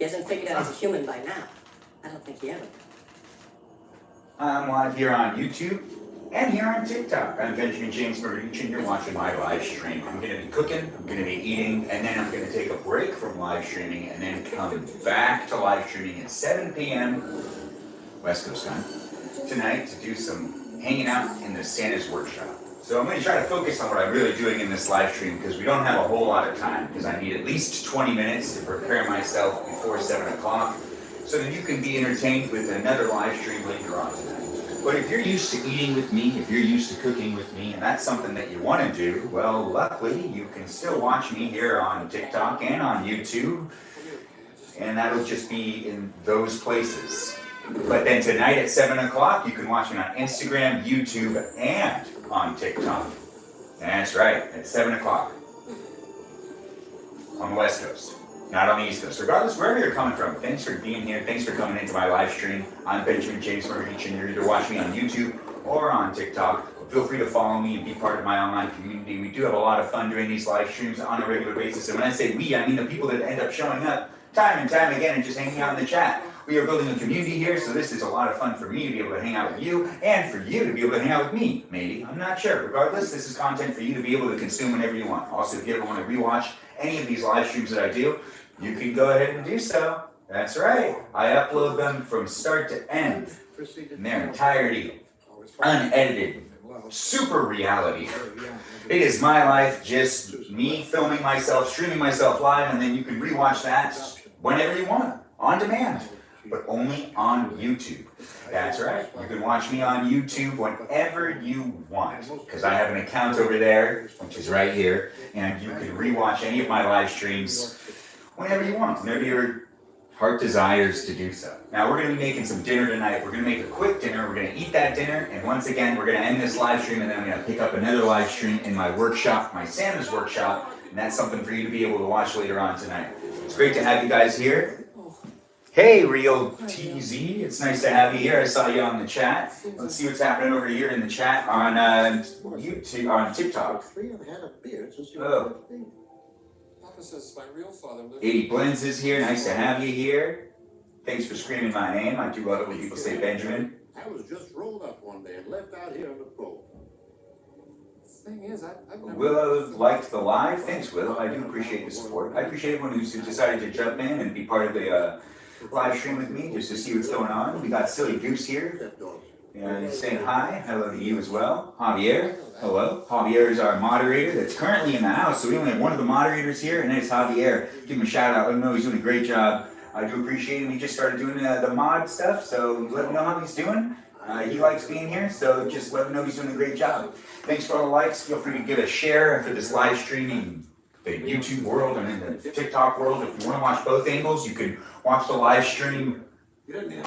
hasn't figured out he's a human by now. I don't think he ever did. I'm live here on YouTube and here on TikTok. I'm Benjamin James Murdich, and you're watching my live stream. I'm going to be cooking, I'm going to be eating, and then I'm going to take a break from live streaming and then come back to live streaming at 7 p.m. West Coast time tonight to do some hanging out in the Santa's workshop. So I'm going to try to focus on what I'm really doing in this live stream because we don't have a whole lot of time because I need at least 20 minutes to prepare myself before 7 o'clock so that you can be entertained with another live stream later on tonight. But if you're used to eating with me, if you're used to cooking with me, and that's something that you want to do, well, luckily you can still watch me here on TikTok and on YouTube, and that'll just be in those places. But then tonight at 7 o'clock, you can watch me on Instagram, YouTube, and on TikTok. That's right, at 7 o'clock on the West Coast. Not on the East Coast. Regardless, wherever you're coming from, thanks for being here. Thanks for coming into my live stream. I'm Benjamin James Murdich, and you're either watching me on YouTube or on TikTok. Feel free to follow me and be part of my online community. We do have a lot of fun doing these live streams on a regular basis. And when I say we, I mean the people that end up showing up time and time again and just hanging out in the chat. We are building a community here, so this is a lot of fun for me to be able to hang out with you and for you to be able to hang out with me, maybe. I'm not sure. Regardless, this is content for you to be able to consume whenever you want. Also, if you ever want to rewatch any of these live streams that I do, you can go ahead and do so. That's right. I upload them from start to end in their entirety, unedited, super reality. It is my life, just me filming myself, streaming myself live, and then you can rewatch that whenever you want, on demand, but only on YouTube. That's right. You can watch me on YouTube whenever you want, because I have an account over there, which is right here, and you can rewatch any of my live streams whenever you want, whenever your heart desires to do so. Now we're going to be making some dinner tonight. We're going to make a quick dinner. We're going to eat that dinner, and once again, we're going to end this live stream, and then I'm going to pick up another live stream in my workshop, my Santa's workshop, and that's something for you to be able to watch later on tonight. It's great to have you guys here. Hey, Real TZ, it's nice to have you here. I saw you on the chat. Let's see what's happening over here in the chat on YouTube, on TikTok. Oh. Says my real father lived. 80 Blends is here. Nice to have you here. Thanks for screaming my name. I do love it when people say Benjamin. I was just rolled up one day and left out here on the boat. The thing is, I've never... Willow liked the live. Thanks, Willow. I do appreciate the support. I appreciate everyone who's decided to jump in and be part of the live stream with me just to see what's going on. We got Silly Goose here. He's saying hi. Hello to you as well. Javier. Hello. Javier is our moderator that's currently in the house, so we only have one of the moderators here, and it's Javier. Give him a shout out. Let him know he's doing a great job. I do appreciate him. He just started doing the mod stuff, so let him know how he's doing. He likes being here, so just let him know he's doing a great job. Thanks for all the likes. Feel free to give a share for this live streaming, the YouTube world and in the TikTok world. If you want to watch both angles, you can watch the live stream.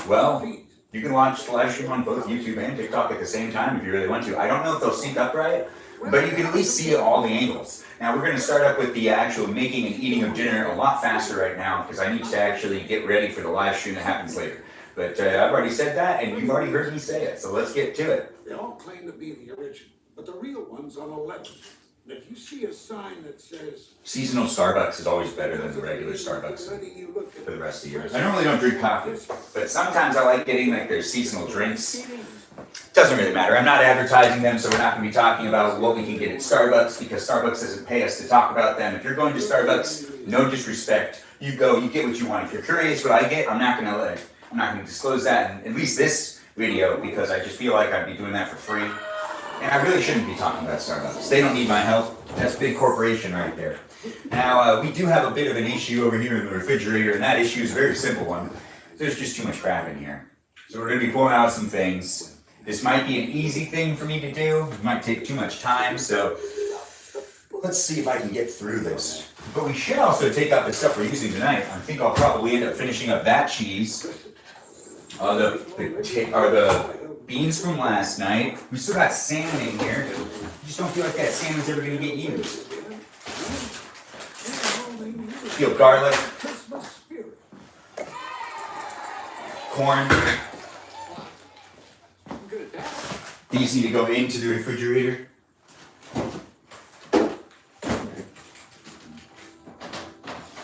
Well, you can watch the live stream on both YouTube and TikTok at the same time if you really want to. I don't know if they'll sync up right, but you can at least see all the angles. Now we're going to start up with the actual making and eating of dinner a lot faster right now because I need to actually get ready for the live stream that happens later. But I've already said that and you've already heard me say it, so let's get to it. They all claim to be the original, but the real one's on 11. And if you see a sign that says... Seasonal Starbucks is always better than the regular Starbucks for the rest of the year. I normally don't drink coffee, but sometimes I like getting like their seasonal drinks. Doesn't really matter. I'm not advertising them, so we're not going to be talking about what we can get at Starbucks because Starbucks doesn't pay us to talk about them. If you're going to Starbucks, no disrespect. You go, you get what you want. If you're curious what I get, I'm not going to disclose that in at least this video because I just feel like I'd be doing that for free. And I really shouldn't be talking about Starbucks. They don't need my help. That's a big corporation right there. Now, we do have a bit of an issue over here in the refrigerator, and that issue is a very simple one. There's just too much crap in here. So we're going to be pulling out some things. This might be an easy thing for me to do. It might take too much time, so let's see if I can get through this. But we should also take out the stuff we're using tonight. I think I'll probably end up finishing up that cheese. The beans from last night. We still got salmon in here. I just don't feel like that salmon's ever going to get used. Feel garlic. Corn. These need to go into the refrigerator.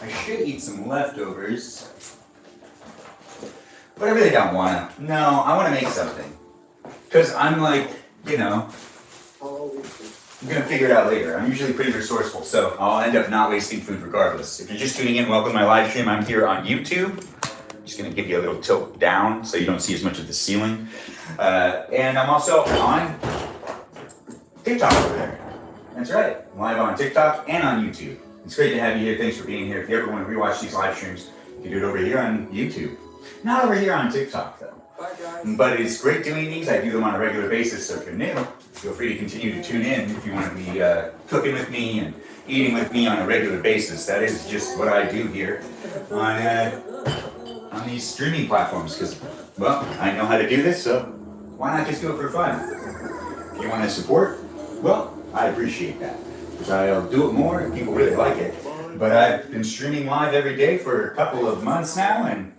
I should eat some leftovers. but I really don't wanna. No, I wanna make something. Cause I'm like, you know, I'm gonna figure it out later. I'm usually pretty resourceful, so I'll end up not wasting food regardless. If you're just tuning in, welcome to my live stream. I'm here on YouTube. Just gonna give you a little tilt down so you don't see as much of the ceiling. And I'm also on TikTok over there. That's right, I'm live on TikTok and on YouTube. It's great to have you here. Thanks for being here. If you ever want to rewatch these live streams, you can do it over here on YouTube. Not over here on TikTok though. Bye, guys. But it's great doing these. I do them on a regular basis, so if you're new, feel free to continue to tune in if you want to be cooking with me and eating with me on a regular basis. That is just what I do here on these streaming platforms because, well, I know how to do this, so why not just do it for fun? If you want to support, well, I appreciate that because I'll do it more if people really like it. But I've been streaming live every day for a couple of months now, and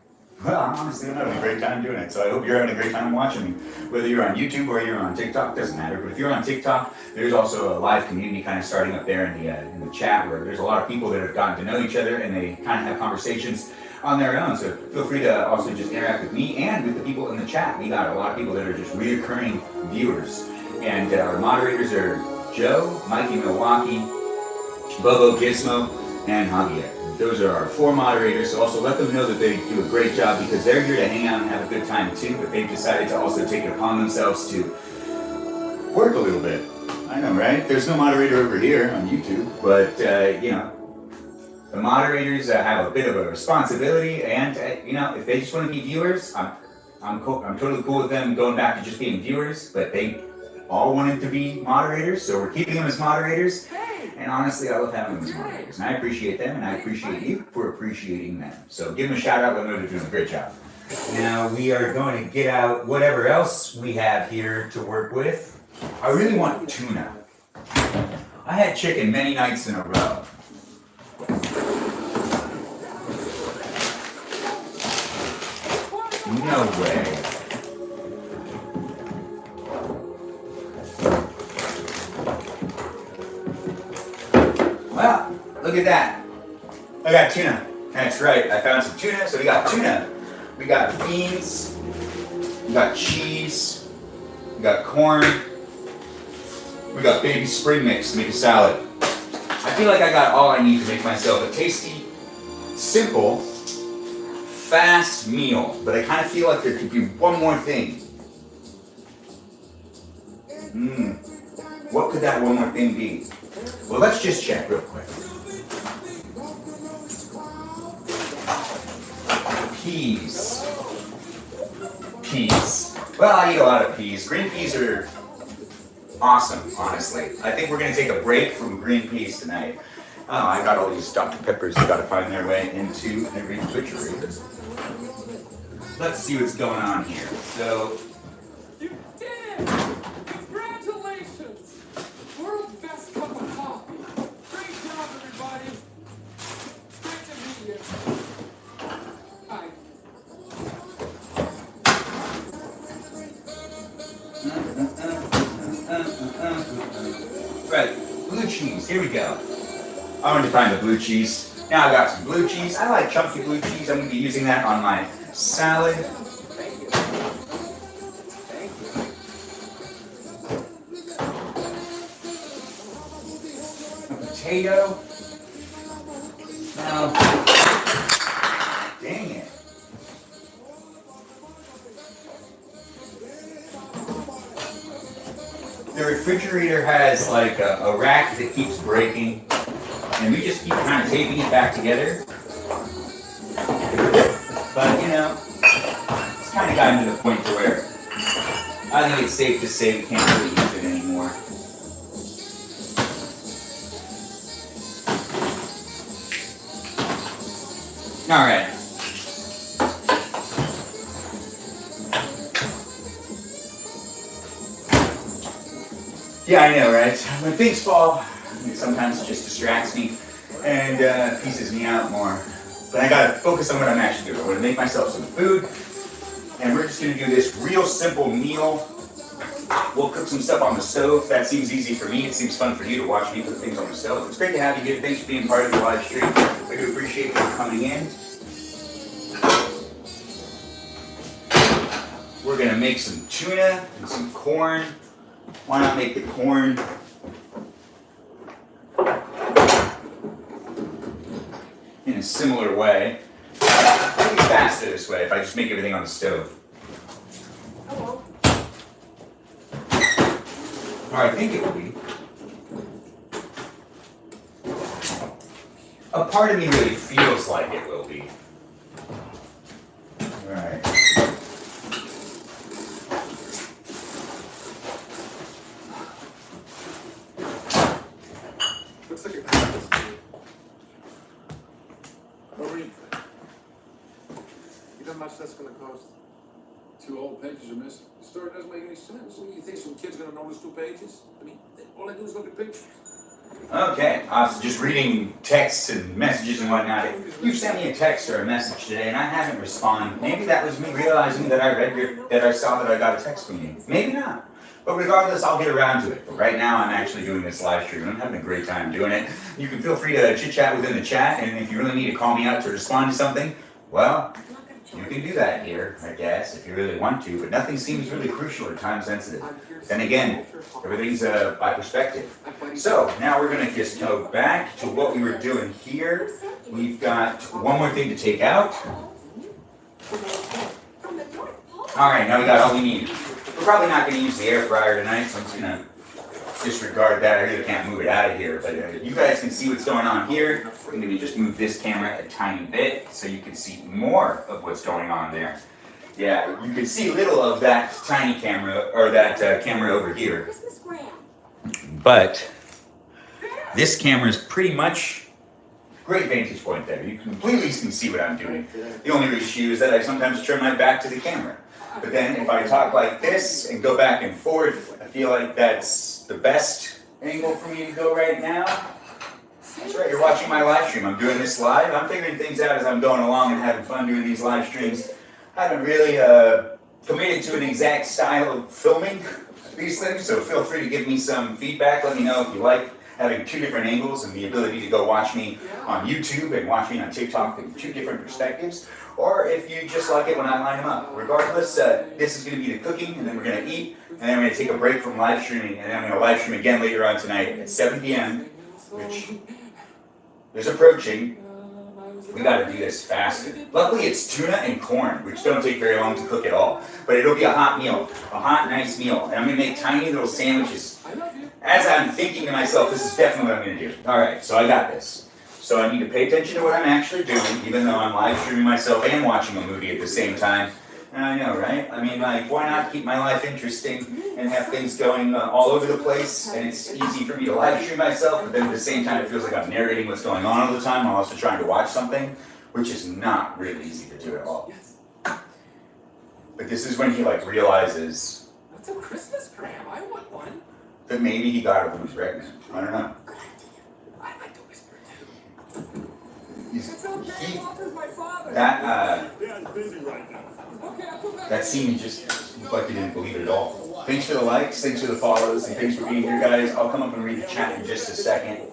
well, honestly, I'm having a great time doing it. So I hope you're having a great time watching me. Whether you're on YouTube or you're on TikTok, doesn't matter. But if you're on TikTok, there's also a live community kind of starting up there in the chat where there's a lot of people that have gotten to know each other and they kind of have conversations on their own. So feel free to also just interact with me and with the people in the chat. We got a lot of people that are just reoccurring viewers. And our moderators are Joe, Mikey Milwaukee, Bobo Gizmo, and Javier. Those are our 4 moderators, so also let them know that they do a great job because they're here to hang out and have a good time too, but they've decided to also take it upon themselves to work a little bit. I know, right? There's no moderator over here on YouTube, but you know, the moderators have a bit of a responsibility, and you know, if they just want to be viewers, I'm totally cool with them going back to just being viewers, but they all wanted to be moderators, so we're keeping them as moderators. And honestly, I love having them as moderators. And I appreciate them, and I appreciate you for appreciating them. So give them a shout out, let them know they're doing a great job. Now we are going to get out whatever else we have here to work with. I really want tuna. I had chicken many nights in a row. No way. Well, look at that. I got tuna. That's right, I found some tuna, so we got tuna. We got beans, we got cheese, we got corn, we got baby spring mix to make a salad. I feel like I got all I need to make myself a tasty, simple, fast meal, but I kind of feel like there could be one more thing. What could that one more thing be? Well, let's just check real quick. Peas. Peas. Well, I eat a lot of peas. Green peas are awesome, honestly. I think we're going to take a break from green peas tonight. Oh, I got all these Dr. Peppers that got to find their way into the refrigerator. Let's see what's going on here. So, You did it! Congratulations! World's best cup of coffee. Great job, everybody. Great to meet you. Bye. right, blue cheese. Here we go. I wanted to find the blue cheese. Now I got some blue cheese. I like chunky blue cheese. I'm going to be using that on my salad. Thank you. Thank you. A potato. Now, dang it. The refrigerator has like a rack that keeps breaking, and we just keep kind of taping it back together. But you know, it's kind of gotten to the point to where I think it's safe to say we can't really use it anymore. All right. Yeah, I know, right? When things fall, sometimes it just distracts me and pieces me out more. But I gotta focus on what I'm actually doing. I'm gonna make myself some food, and we're just gonna do this real simple meal. We'll cook some stuff on the stove. That seems easy for me. It seems fun for you to watch me cook things on the stove. It's great to have you here. Thanks for being part of the live stream. I do appreciate you coming in. we're gonna make some tuna and some corn. Why not make the corn in a similar way? It'll be faster this way if I just make everything on the stove. Hello. Or I think it will be. A part of me really feels like it will be. Alright. Looks like a compass. What do you think? You know how much that's gonna cost? 2 old pages are missing. The story doesn't make any sense. You think some kid's gonna notice 2 pages? I mean, all I do is look at pictures. Okay, I was just reading texts and messages and whatnot. You sent me a text or a message today and I haven't responded. Maybe that was me realizing that I saw that I got a text from you. Maybe not. But regardless, I'll get around to it. But right now, I'm actually doing this live stream and I'm having a great time doing it. You can feel free to chit chat within the chat, and if you really need to call me out to respond to something, well, you can do that here, I guess, if you really want to, but nothing seems really crucial or time sensitive. Then again, everything's by perspective. So, now we're gonna just go back to what we were doing here. We've got one more thing to take out. Alright, now we got all we need. We're probably not gonna use the air fryer tonight, so I'm just gonna disregard that. I really can't move it out of here, but you guys can see what's going on here. I'm gonna just move this camera a tiny bit so you can see more of what's going on there. Yeah, you can see little of that tiny camera, or that camera over here. But this camera is pretty much great vantage point there. You completely can see what I'm doing. The only issue is that I sometimes turn my back to the camera. But then if I talk like this and go back and forth, I feel like that's the best angle for me to go right now. That's right, you're watching my live stream. I'm doing this live. I'm figuring things out as I'm going along and having fun doing these live streams. I haven't really committed to an exact style of filming these things, so feel free to give me some feedback. Let me know if you like having 2 different angles and the ability to go watch me on YouTube and watch me on TikTok in 2 different perspectives, or if you just like it when I line them up. Regardless, this is going to be the cooking, and then we're going to eat, and then we're going to take a break from live streaming, and then I'm going to live stream again later on tonight at 7 p.m., which is approaching. We gotta do this faster. Luckily it's tuna and corn, which don't take very long to cook at all. But it'll be a hot meal, a hot, nice meal. And I'm gonna make tiny little sandwiches. As I'm thinking to myself, this is definitely what I'm gonna do. Alright, so I got this. So I need to pay attention to what I'm actually doing, even though I'm live streaming myself and watching a movie at the same time. And I know, right? I mean, like, why not keep my life interesting and have things going all over the place? And it's easy for me to live stream myself, but then at the same time it feels like I'm narrating what's going on all the time while also trying to watch something, which is not really easy to do at all. But this is when he, like, realizes That's a Christmas cram. I want one. that maybe he got it when he was pregnant. I don't know. I like to whisper too. He's, Okay, he, Walter's my father. Dad's busy right now. Okay, I'll come back. that scene just looked like he didn't believe it at all. Thanks for the likes, thanks for the follows, and thanks for being here, guys. I'll come up and read the chat in just a second.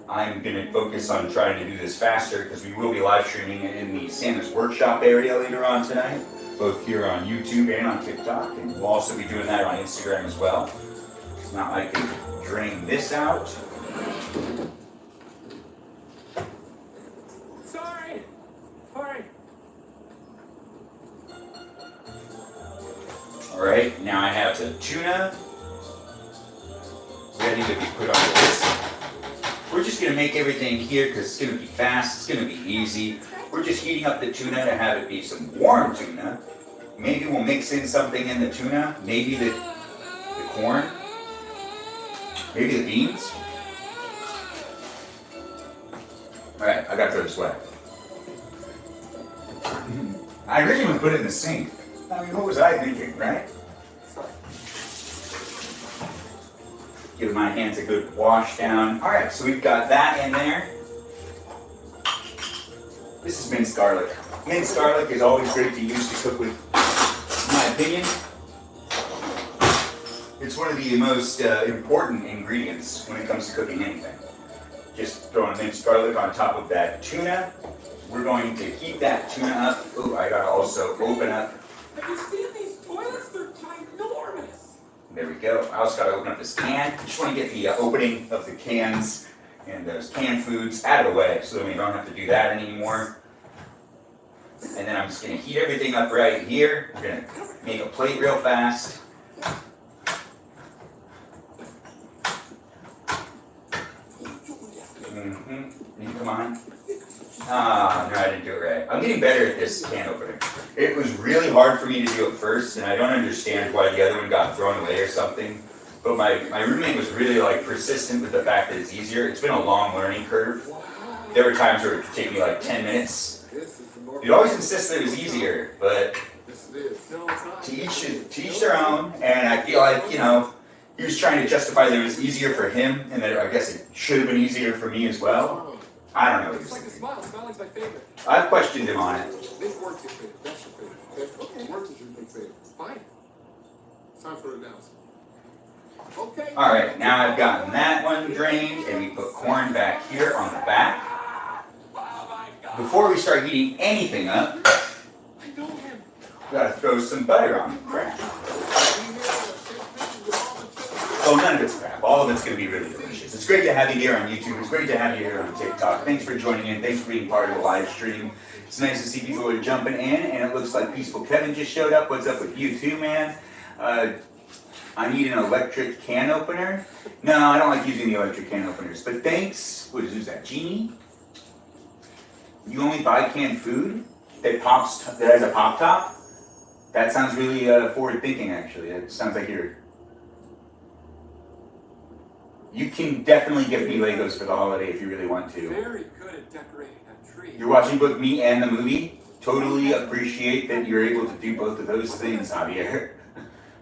I'm gonna focus on trying to do this faster because we will be live streaming in the Santa's Workshop area later on tonight, both here on YouTube and on TikTok, and we'll also be doing that on Instagram as well. Now I can drain this out. Sorry. Sorry. Alright, now I have the tuna ready to be put on this. We're just going to make everything here because it's going to be fast, it's going to be easy. We're just heating up the tuna to have it be some warm tuna. Maybe we'll mix in something in the tuna, maybe the corn, maybe the beans. Alright, I got to throw this away. I originally put it in the sink. I mean, what was I thinking, right? Give my hands a good wash down. All right, so we've got that in there. This is minced garlic. Minced garlic is always great to use to cook with, in my opinion. It's one of the most important ingredients when it comes to cooking anything. Just throwing minced garlic on top of that tuna. We're going to heat that tuna up. Ooh, I gotta also open up Have you seen these toilets? They're ginormous. There we go. I also got to open up this can. Just want to get the opening of the cans and those canned foods out of the way so that we don't have to do that anymore. And then I'm just going to heat everything up right here. We're going to make a plate real fast. Come on. Ah, no, I didn't do it right. I'm getting better at this can opening. It was really hard for me to do it first, and I don't understand why the other one got thrown away or something. But my roommate was really persistent with the fact that it's easier. It's been a long learning curve. There were times where it could take me 10 minutes. He'd always insist that it was easier, but to each their own. And I feel like, he was trying to justify that it was easier for him, and that I guess it should have been easier for me as well. I don't know what he was It's like a thinking. smile. Smiling's my favorite. I've questioned him on it. This work is your favorite. That's your favorite. Okay. Work is your big favorite. Fine. It's time for the announcement. Okay. All right, now I've gotten that one drained, and we put corn back here on the back. Before we start heating anything up, I know him. we gotta throw some butter on the crap. Oh, none of it's crap. All of it's gonna be really delicious. It's great to have you here on YouTube. It's great to have you here on TikTok. Thanks for joining in. Thanks for being part of the live stream. It's nice to see people who are jumping in, and it looks like Peaceful Kevin just showed up. What's up with you too, man? I need an electric can opener. No, I don't like using the electric can openers, but thanks. Who's that, Genie? You only buy canned food that has a pop top? That sounds really forward thinking, actually. It sounds like you can definitely give me Legos for the holiday if you really want to. Very good at decorating a tree. You're watching both me and the movie. Totally appreciate that you're able to do both of those things, Javier.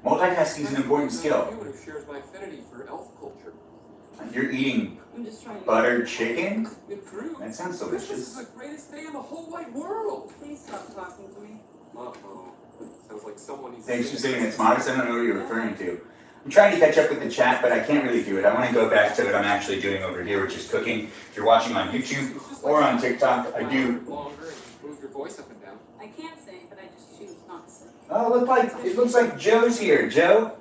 Multitasking is an important skill. Anyone who shares my affinity for elf culture. You're eating I'm just trying to. buttered chicken? It's true. That sounds Christmas is delicious. the greatest day in the whole wide world. Please stop talking to me. Uh-oh. Sounds like someone needs Thanks for saying it's modest. I don't know what you're referring to. I'm trying to catch up with the chat, but I can't really do it. I want to go back to what I'm actually doing over here, which is cooking. If you're watching on YouTube or on TikTok, I do. Longer and move your voice up and down. I can't sing, but I just choose not to sing. Oh, it looks like Joe's here. Joe?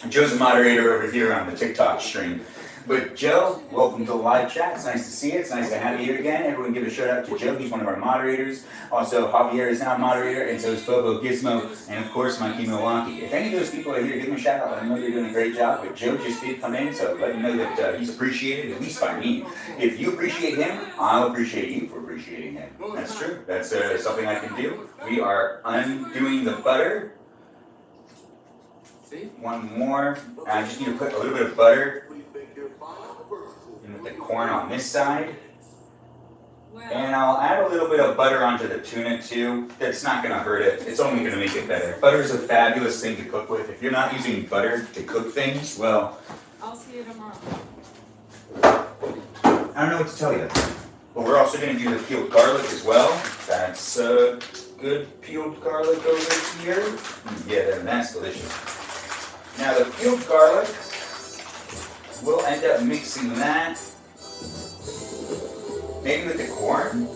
Joe's a moderator over here on the TikTok stream. But Joe, welcome to the live chat. It's nice to see you. It's nice to have you here again. Everyone give a shout out to Joe. He's one of our moderators. Also, Javier is now a moderator, and so is Bobo Gizmo, and of course, Mikey Milwaukee. If any of those people are here, give them a shout out. Let them know they're doing a great job. But Joe just did come in, so let him know that he's appreciated, at least by me. If you appreciate him, I'll appreciate you for appreciating him. That's true. That's something I can do. We are undoing the butter. See? One more. I just need to put a little bit of butter in with the corn on this side. And I'll add a little bit of butter onto the tuna too. That's not going to hurt it. It's only going to make it better. Butter is a fabulous thing to cook with. If you're not using butter to cook things, well, I'll see you tomorrow. I don't know what to tell you. But we're also going to do the peeled garlic as well. That's good peeled garlic over here. Yeah, that's delicious. Now the peeled garlic, we'll end up mixing that. Maybe with the corn.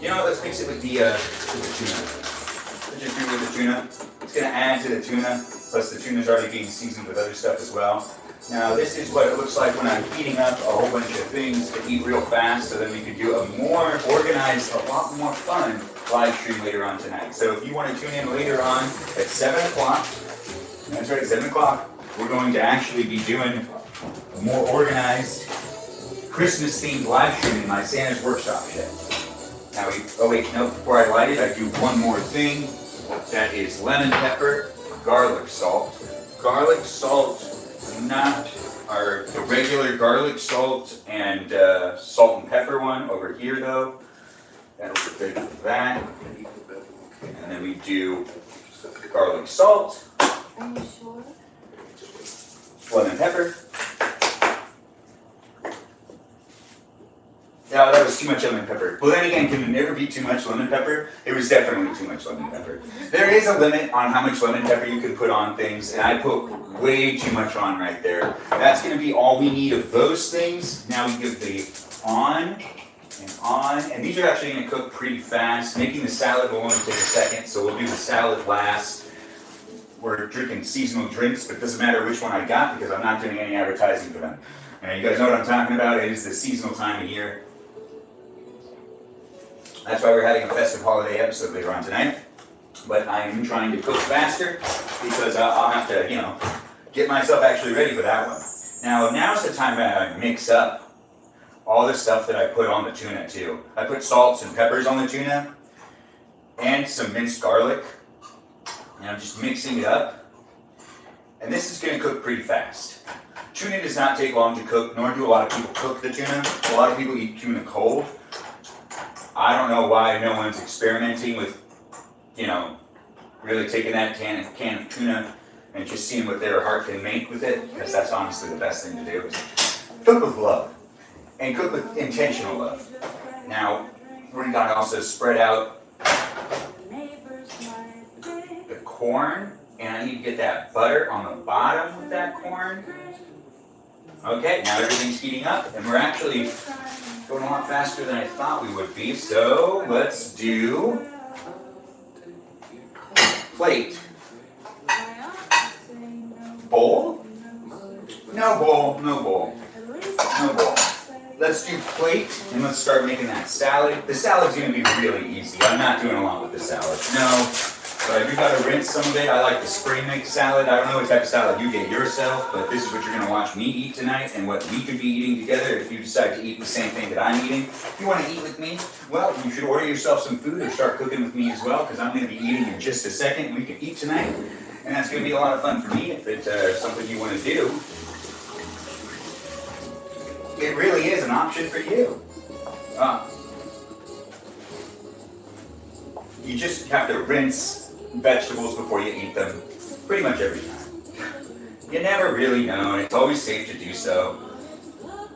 You know, let's mix it with the tuna. Let's just do it with the tuna. It's going to add to the tuna. Plus the tuna's already being seasoned with other stuff as well. Now this is what it looks like when I'm heating up a whole bunch of things to eat real fast, so then we can do a more organized, a lot more fun live stream later on tonight. So if you want to tune in later on at 7 o'clock, that's right, 7 o'clock, we're going to actually be doing a more organized Christmas-themed live stream in my Santa's Workshop shed. Now before I light it, I do one more thing. That is lemon pepper, garlic salt. Garlic salt, not the regular garlic salt and salt and pepper one over here though. That'll be good for that. And then we do garlic salt, Are you sure? lemon pepper. No, that was too much lemon pepper. Well, then again, can there never be too much lemon pepper? It was definitely too much lemon pepper. There is a limit on how much lemon pepper you can put on things, and I put way too much on right there. That's going to be all we need of those things. Now we give the on and on. And these are actually going to cook pretty fast. Making the salad will only take a second, so we'll do the salad last. We're drinking seasonal drinks, but it doesn't matter which one I got because I'm not doing any advertising for them. And you guys know what I'm talking about. It is the seasonal time of year. That's why we're having a festive holiday episode later on tonight. But I am trying to cook faster because I'll have to, get myself actually ready for that one. Now's the time that I mix up all the stuff that I put on the tuna too. I put salts and peppers on the tuna and some minced garlic. And I'm just mixing it up. And this is going to cook pretty fast. Tuna does not take long to cook, nor do a lot of people cook the tuna. A lot of people eat tuna cold. I don't know why no one's experimenting with, really taking that can of tuna and just seeing what their heart can make with it, because that's honestly the best thing to do, is cook with love, and cook with intentional love. Now, we're gonna also spread out the corn, and I need to get that butter on the bottom of that corn. Okay, now everything's heating up, and we're actually going a lot faster than I thought we would be, so let's do plate. Bowl? No bowl, no bowl, no bowl. Let's do plate, and let's start making that salad. The salad's gonna be really easy. I'm not doing a lot with the salad, no. But I do gotta rinse some of it. I like the spring mix salad. I don't know what type of salad you get yourself, but this is what you're gonna watch me eat tonight and what we could be eating together if you decide to eat the same thing that I'm eating. If you wanna eat with me, well, you should order yourself some food or start cooking with me as well, because I'm gonna be eating in just a second. We can eat tonight, and that's gonna be a lot of fun for me if it's something you wanna do. It really is an option for you. You just have to rinse vegetables before you eat them, pretty much every time. You never really know, and it's always safe to do so.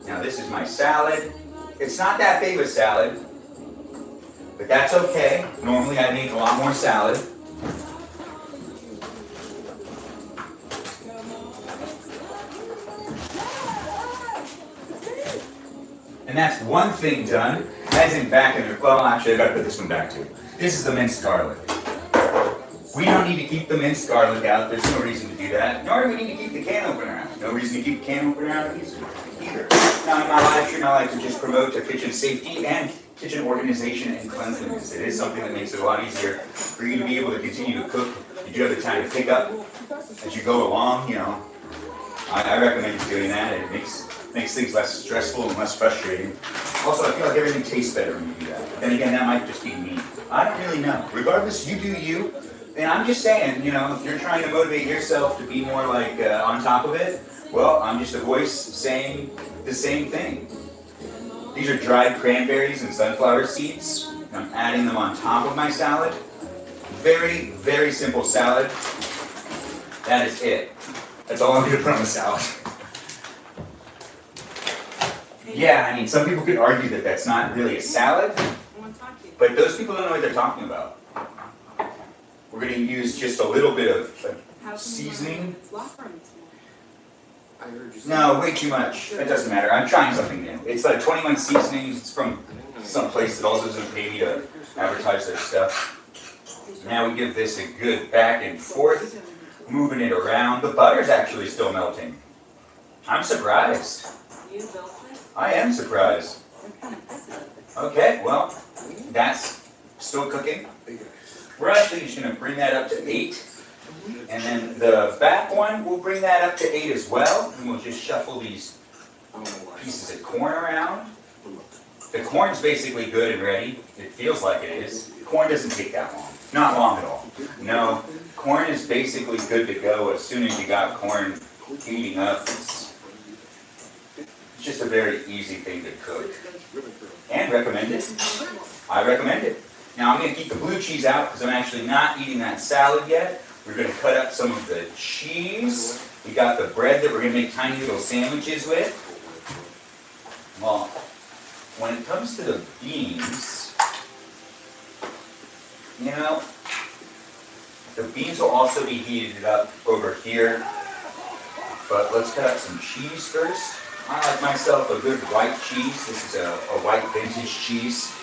Now this is my salad. It's not that big of a salad, but that's okay. Normally I make a lot more salad. And that's one thing done. As in back in the, well actually I gotta put this one back too. This is the minced garlic. We don't need to keep the minced garlic out. There's no reason to do that. Nor do we need to keep the can opener out. No reason to keep the can opener out either. Now in my live stream I like to just promote kitchen safety and kitchen organization and cleanliness. It is something that makes it a lot easier for you to be able to continue to cook. You do have the time to pick up as you go along, I recommend you doing that. It makes things less stressful and less frustrating. Also, I feel like everything tastes better when you do that. But then again, that might just be me. I don't really know. Regardless, you do you. And I'm just saying, if you're trying to motivate yourself to be more like on top of it, well, I'm just a voice saying the same thing. These are dried cranberries and sunflower seeds. I'm adding them on top of my salad. Very, very simple salad. That is it. That's all I'm going to put on the salad. Yeah, some people could argue that that's not really a salad, but those people don't know what they're talking about. We're going to use just a little bit of seasoning. I heard you say. No, way too much. It doesn't matter. I'm trying something new. It's like 21 Seasonings. It's from some place that also doesn't pay me to advertise their stuff. Now we give this a good back and forth, moving it around. The butter's actually still melting. I'm surprised. You built it? I am surprised. I'm kind of pissed at it. Okay, well, that's still cooking. We're actually just going to bring that up to 8. And then the back one, we'll bring that up to 8 as well. And we'll just shuffle these pieces of corn around. The corn's basically good and ready. It feels like it is. Corn doesn't take that long. Not long at all. No, corn is basically good to go as soon as you got corn heating up. It's just a very easy thing to cook. And recommend it. I recommend it. Now I'm going to keep the blue cheese out because I'm actually not eating that salad yet. We're going to cut up some of the cheese. We got the bread that we're going to make tiny little sandwiches with. Well, when it comes to the beans, the beans will also be heated up over here. But let's cut up some cheese first. I like myself a good white cheese. This is a white vintage cheese.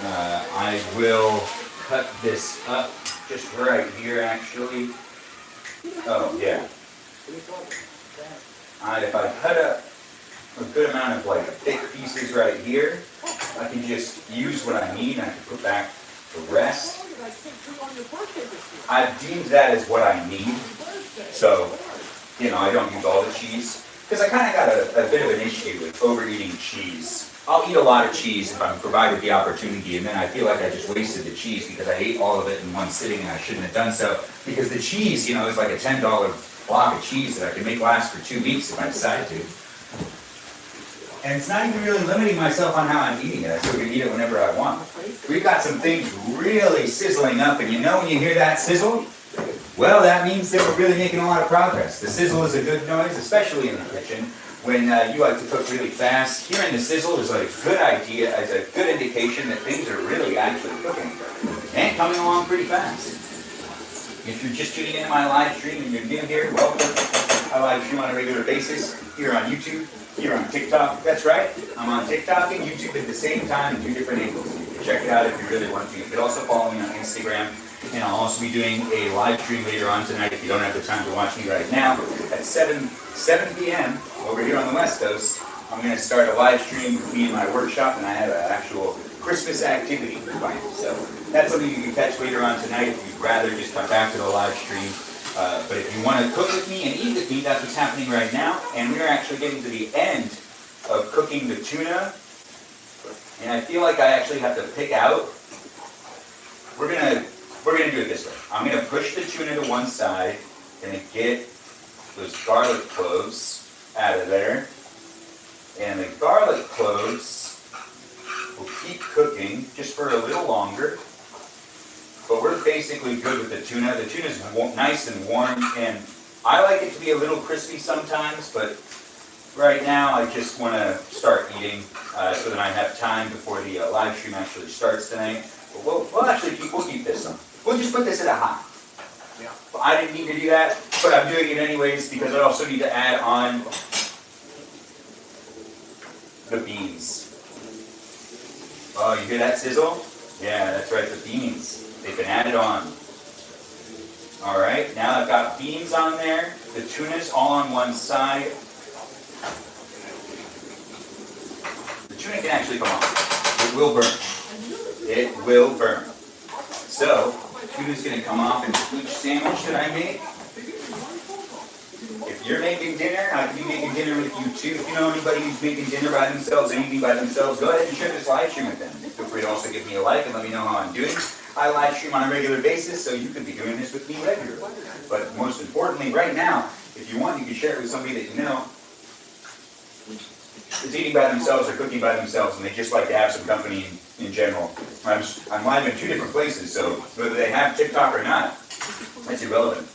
I will cut this up just right here, actually. Oh, yeah. If I cut up a good amount of like thick pieces right here, I can just use what I need and I can put back the rest. I've deemed that as what I need. So, you know, I don't use all the cheese. Because I kind of got a bit of an issue with overeating cheese. I'll eat a lot of cheese if I'm provided the opportunity, and then I feel like I just wasted the cheese because I ate all of it in one sitting and I shouldn't have done so. Because the cheese, you know, is like a $10 block of cheese that I can make last for 2 weeks if I decide to. And it's not even really limiting myself on how I'm eating it. I still can eat it whenever I want. We've got some things really sizzling up, and you know when you hear that sizzle? Well, that means that we're really making a lot of progress. The sizzle is a good noise, especially in the kitchen, when you like to cook really fast. Hearing the sizzle is like a good idea, as a good indication that things are really actually cooking and coming along pretty fast. If you're just tuning into my live stream and you're new here, welcome. I live stream on a regular basis here on YouTube, here on TikTok. That's right, I'm on TikTok and YouTube at the same time in 2 different angles. You can check it out if you really want to. You can also follow me on Instagram. And I'll also be doing a live stream later on tonight if you don't have the time to watch me right now. At 7 p.m. over here on the West Coast, I'm going to start a live stream with me in my workshop, and I have an actual Christmas activity planned. So that's something you can catch later on tonight if you'd rather just come back to the live stream. But if you want to cook with me and eat with me, that's what's happening right now. And we're actually getting to the end of cooking the tuna. And I feel like I actually have to pick out. We're gonna do it this way. I'm gonna push the tuna to one side, gonna get those garlic cloves out of there. And the garlic cloves will keep cooking just for a little longer. But we're basically good with the tuna. The tuna's nice and warm, and I like it to be a little crispy sometimes, but right now I just want to start eating so that I have time before the live stream actually starts tonight. But we'll actually keep this on. We'll just put this at a high. Yeah. Well, I didn't need to do that, but I'm doing it anyways because I also need to add on the beans. Oh, you hear that sizzle? Yeah, that's right, the beans. They've been added on. All right, now I've got beans on there. The tuna's all on one side. The tuna can actually come off. It will burn. It will burn. So, tuna's gonna come off in each sandwich that I make. If you're making dinner, I can be making dinner with you too. If you know anybody who's making dinner by themselves, anything by themselves, go ahead and share this live stream with them. Feel free to also give me a like and let me know how I'm doing. I live stream on a regular basis, so you could be doing this with me regularly. But most importantly, right now, if you want, you can share it with somebody that you know is eating by themselves or cooking by themselves, and they just like to have some company in general. I'm live in 2 different places, so whether they have TikTok or not, that's irrelevant.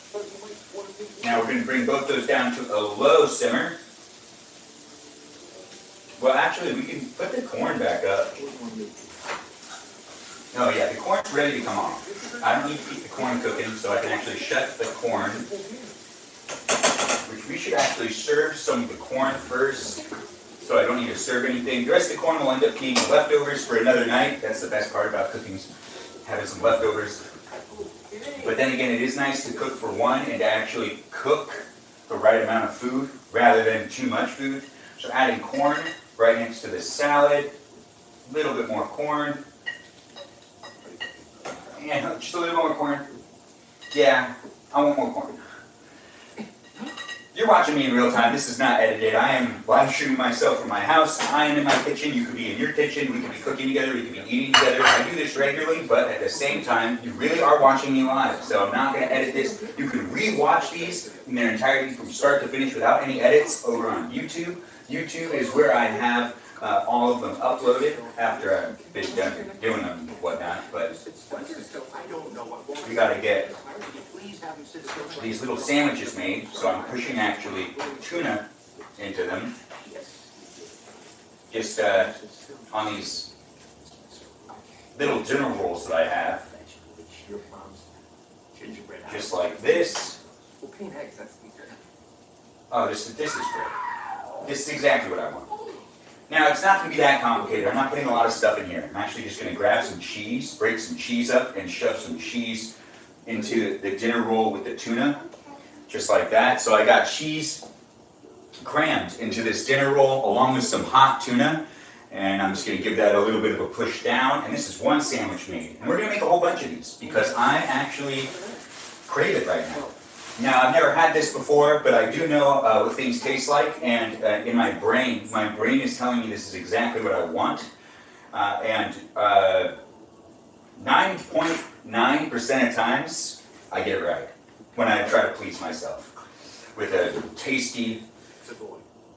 Now we're going to bring both those down to a low simmer. Well, actually, we can put the corn back up. Oh yeah, the corn's ready to come off. I don't need to keep the corn cooking, so I can actually shut the corn. Which we should actually serve some of the corn first, so I don't need to serve anything. The rest of the corn will end up being leftovers for another night. That's the best part about cooking, having some leftovers. But then again, it is nice to cook for one and to actually cook the right amount of food rather than too much food. So adding corn right next to the salad, a little bit more corn. Yeah, just a little more corn. Yeah, I want more corn. You're watching me in real time. This is not edited. I am live streaming myself from my house. I am in my kitchen. You could be in your kitchen. We could be cooking together. We could be eating together. I do this regularly, but at the same time, you really are watching me live. So I'm not going to edit this. You can re-watch these in their entirety from start to finish without any edits over on YouTube. YouTube is where I have all of them uploaded after I've been done doing them and whatnot. But we got to get these little sandwiches made, so I'm pushing actually tuna into them. Just on these little dinner rolls that I have. Just like this. Oh, this is great. This is exactly what I want. Now, it's not going to be that complicated. I'm not putting a lot of stuff in here. I'm actually just going to grab some cheese, break some cheese up, and shove some cheese into the dinner roll with the tuna, just like that. So I got cheese crammed into this dinner roll along with some hot tuna, and I'm just going to give that a little bit of a push down. And this is one sandwich made. And we're going to make a whole bunch of these because I actually crave it right now. Now, I've never had this before, but I do know what things taste like, and in my brain is telling me this is exactly what I want. 9.9% of times, I get it right when I try to please myself with a tasty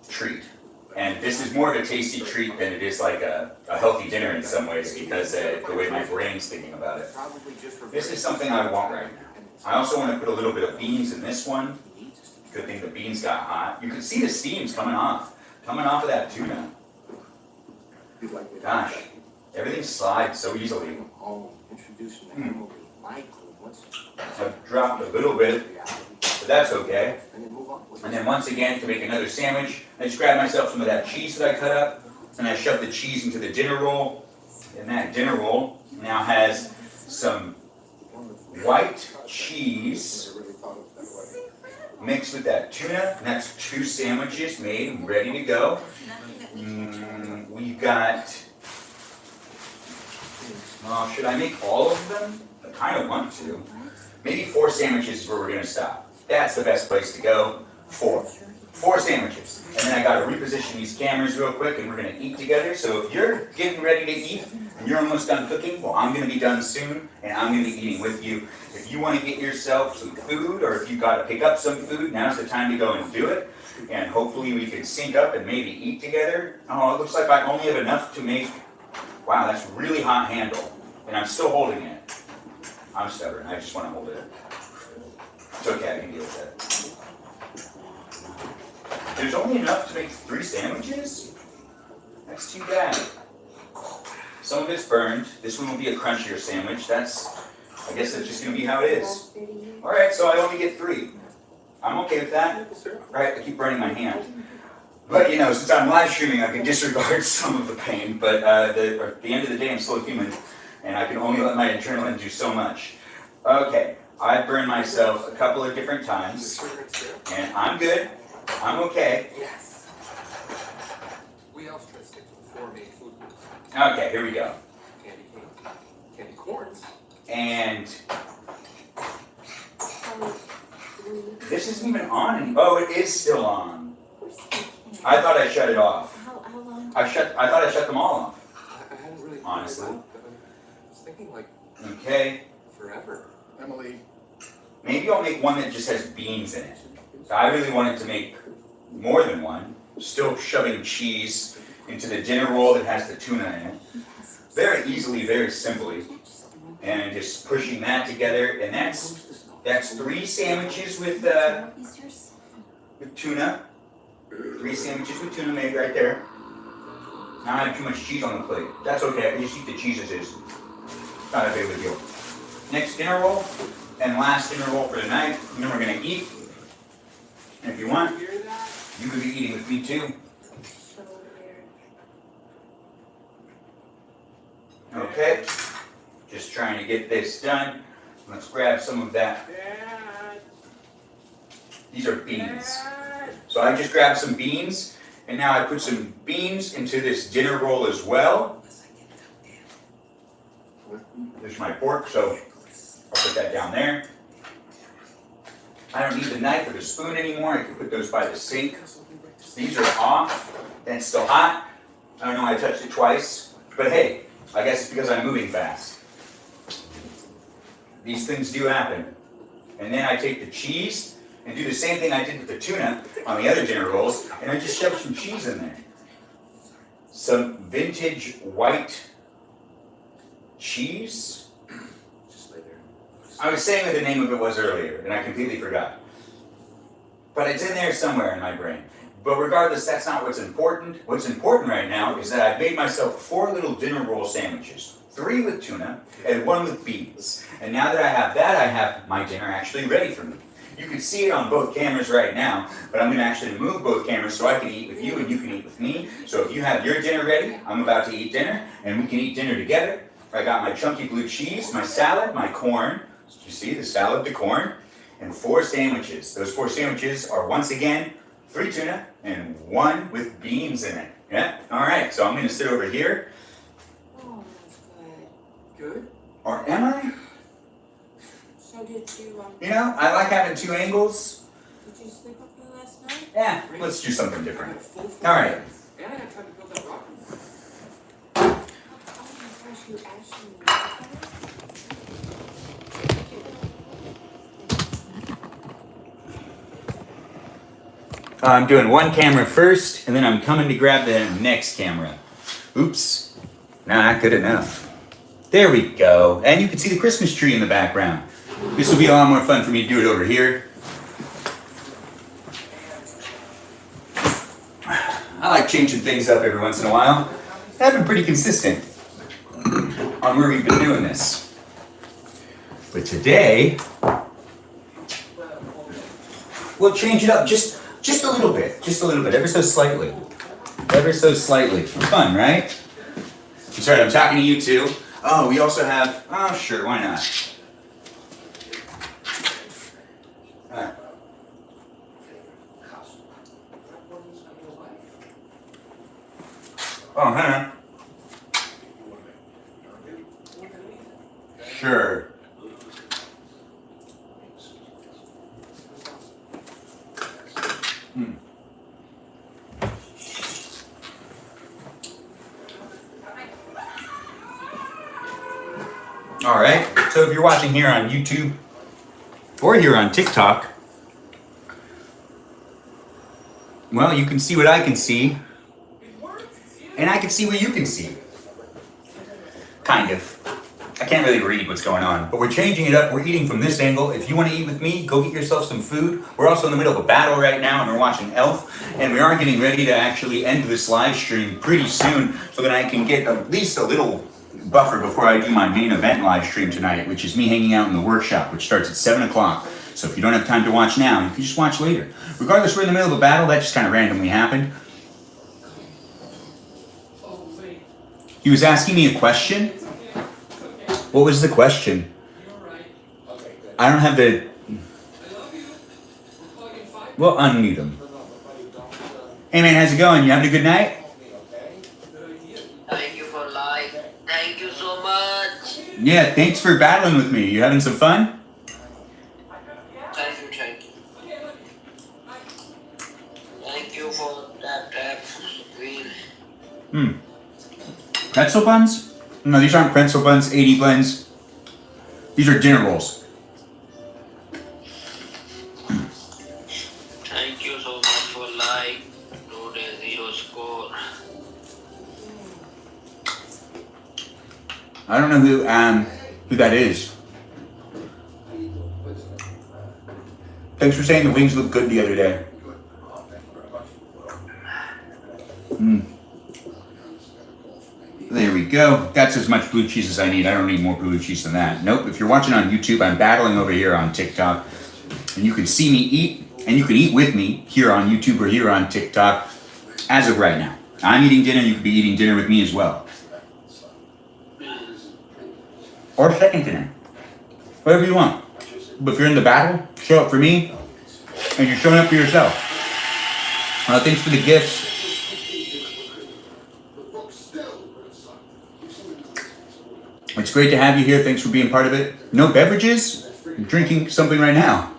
treat. And this is more of a tasty treat than it is like a healthy dinner in some ways because the way my brain's thinking about it. This is something I want right now. I also want to put a little bit of beans in this one. Good thing the beans got hot. You can see the steams coming off of that tuna. Gosh, everything slides so easily. I've dropped a little bit, but that's okay. And then once again, to make another sandwich, I just grabbed myself some of that cheese that I cut up, and I shoved the cheese into the dinner roll. And that dinner roll now has some white cheese mixed with that tuna, and that's 2 sandwiches made and ready to go. We've got, should I make all of them? I kind of want to. Maybe 4 sandwiches is where we're gonna stop. That's the best place to go. 4 sandwiches. And then I gotta reposition these cameras real quick and we're gonna eat together. So if you're getting ready to eat and you're almost done cooking, well, I'm gonna be done soon and I'm gonna be eating with you. If you wanna get yourself some food or if you gotta pick up some food, now's the time to go and do it. And hopefully we can sync up and maybe eat together. Oh, it looks like I only have enough to make, wow, that's really hot handle. And I'm still holding it. I'm stubborn, I just wanna hold it. It's okay, I can deal with that. There's only enough to make 3 sandwiches? That's too bad. Some of it's burned. This one will be a crunchier sandwich. I guess that's just gonna be how it is. Alright, so I only get 3. I'm okay with that. Right, I keep burning my hand. But you know, since I'm live streaming, I can disregard some of the pain, but at the end of the day, I'm still human, and I can only let my adrenaline do so much. Okay, I burned myself a couple of different times, and I'm good. I'm okay. Yes. We also try to stick to the 4 main food groups. Okay, here we go. Candy canes, candy corns. And this isn't even on anymore. Oh, it is still on. I thought I shut it off. How long? I thought I shut them all off. I hadn't really thought Honestly. about it, but I was thinking like Okay. forever. Emily, Maybe I'll make one that just has beans in it. I really wanted to make more than one. Still shoving cheese into the dinner roll that has the tuna in it. Very easily, very simply. And just pushing that together. And that's 3 sandwiches with tuna. 3 sandwiches with tuna made right there. Now I have too much cheese on the plate. That's okay, I can just eat the cheese as is. Not a big of a deal. Next dinner roll, and last dinner roll for tonight, and then we're gonna eat. And if you want, you could be eating with me too. Okay, just trying to get this done. Let's grab some of that. These are beans. So I just grabbed some beans, and now I put some beans into this dinner roll as well. There's my pork, so I'll put that down there. I don't need the knife or the spoon anymore. I can put those by the sink. These are off, and it's still hot. I don't know why I touched it twice, but hey, I guess it's because I'm moving fast. These things do happen. And then I take the cheese and do the same thing I did with the tuna on the other dinner rolls, and I just shove some cheese in there. Some vintage white cheese. I was saying what the name of it was earlier, and I completely forgot. But it's in there somewhere in my brain. But regardless, that's not what's important. What's important right now is that I've made myself 4 little dinner roll sandwiches. 3 with tuna, and 1 with beans. And now that I have that, I have my dinner actually ready for me. You can see it on both cameras right now, but I'm gonna actually move both cameras so I can eat with you and you can eat with me. So if you have your dinner ready, I'm about to eat dinner and we can eat dinner together. I got my chunky blue cheese, my salad, my corn. You see the salad, the corn, and 4 sandwiches. Those 4 sandwiches are once again 3 tuna and 1 with beans in it. Yeah, all right, so I'm gonna sit over here. Oh, that's good. Good? Or am I? So did you, You know, I like having 2 angles. did you sleep up here last night? Yeah, let's do something different. I had a full All right. And I had time to build that rocket. Oh my gosh, you actually I'm doing one camera first, and then I'm coming to grab the next camera. Oops, not good enough. There we go, and you can see the Christmas tree in the background. This will be a lot more fun for me to do it over here. I like changing things up every once in a while. I've been pretty consistent on where we've been doing this. But today, we'll change it up just a little bit, ever so slightly. Ever so slightly. Fun, right? That's right, I'm talking to you too. Oh, we also have, oh sure, why not? Oh, hang on. Sure. All right, so if you're watching here on YouTube or here on TikTok, well, you can see what I can see, and I can see what you can see. Kind of. I can't really read what's going on, but we're changing it up. We're eating from this angle. If you want to eat with me, go get yourself some food. We're also in the middle of a battle right now, and we're watching Elf, and we are getting ready to actually end this live stream pretty soon so that I can get at least a little buffer before I do my main event live stream tonight, which is me hanging out in the workshop, which starts at 7 o'clock. So if you don't have time to watch now, you can just watch later. Regardless, we're in the middle of a battle. That just kind of randomly happened. He was asking me a question. What was the question? I don't have the... We'll unmute him. Hey man, how's it going? You having a good night? Thank you for life. Thank you so much. Yeah, thanks for battling with me. You having some fun? Thank you, thank you. Thank you for that screen. Pretzel buns? No, these aren't pretzel buns, 80 blends. These are dinner rolls. Thank you so much for life. Today 0 score. I don't know who that is. Thanks for saying the wings look good the other day. There we go. That's as much blue cheese as I need. I don't need more blue cheese than that. Nope. If you're watching on YouTube, I'm battling over here on TikTok. And you can see me eat, and you can eat with me here on YouTube or here on TikTok as of right now. I'm eating dinner, you could be eating dinner with me as well. Or second dinner. Whatever you want. But if you're in the battle, show up for me, and you're showing up for yourself. Thanks for the gifts. It's great to have you here. Thanks for being part of it. No beverages? I'm drinking something right now.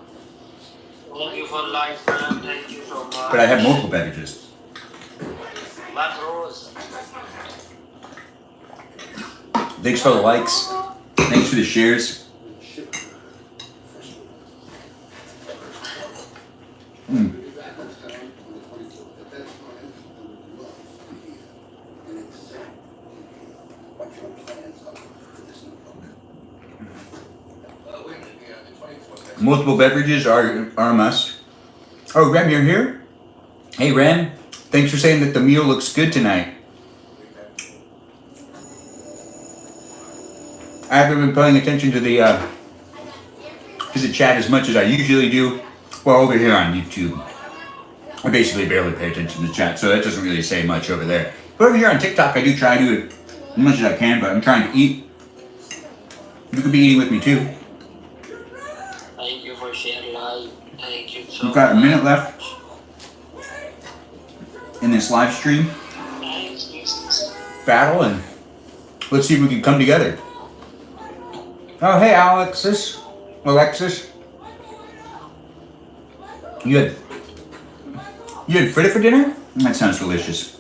Thank you for life, man. Thank you so much. But I have multiple beverages. Black Rose. Thanks for the likes. Thanks for the shares. Multiple beverages are a must. Oh, Rem, you're here? Hey, Rem. Thanks for saying that the meal looks good tonight. I haven't been paying attention to the the chat as much as I usually do. Well, over here on YouTube, I basically barely pay attention to the chat, so that doesn't really say much over there. But over here on TikTok, I do try to do it as much as I can, but I'm trying to eat. You could be eating with me too. Thank you for sharing live. Thank you so We've got a minute much. left in this live stream battle, and let's see if we can come together. Oh, hey, Alexis. You had fritter for dinner? That sounds delicious.